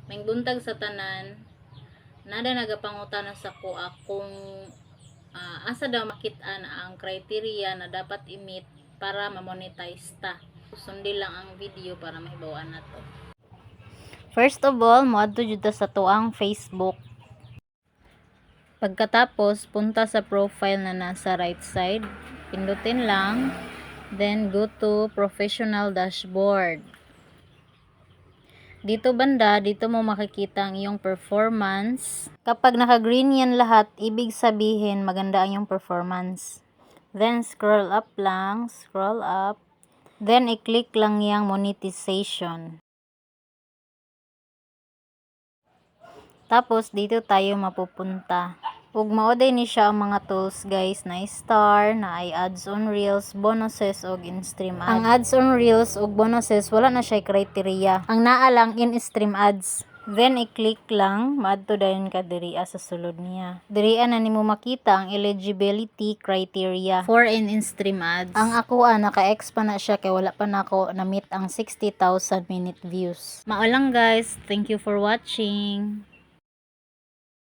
May buntag sa tanan, nada nagapangutana sa ko kung asa daw makita na ang criteria na dapat i-meet para ma-monetize ta. Sundi lang ang video para mahibawan na to. First of all, moadto jud ta sa tuang Facebook. Pagkatapos, punta sa profile na nasa right side. Pindutin lang. Then, go to professional dashboard. Dito banda, dito mo makikita ang iyong performance. Kapag naka-green yan lahat, ibig sabihin maganda ang iyong performance. Then, scroll up lang. Scroll up. Then, i-click lang yung monetization. Tapos, dito tayo mapupunta. Ug maoday ni siya ang mga tools guys na star, na ay ads on reels, bonuses ug in-stream ads. Ang ads on reels ug bonuses wala na siya criteria. Ang naa lang in-stream ads. Then i-click lang, maadto dayon ka diriya sa sulod niya. Diriya na nimo makita ang eligibility criteria for in-stream ads. Ang ako naka-ex pa na siya kay wala pa nako na meet ang 60,000 minute views. Mao lang guys, thank you for watching.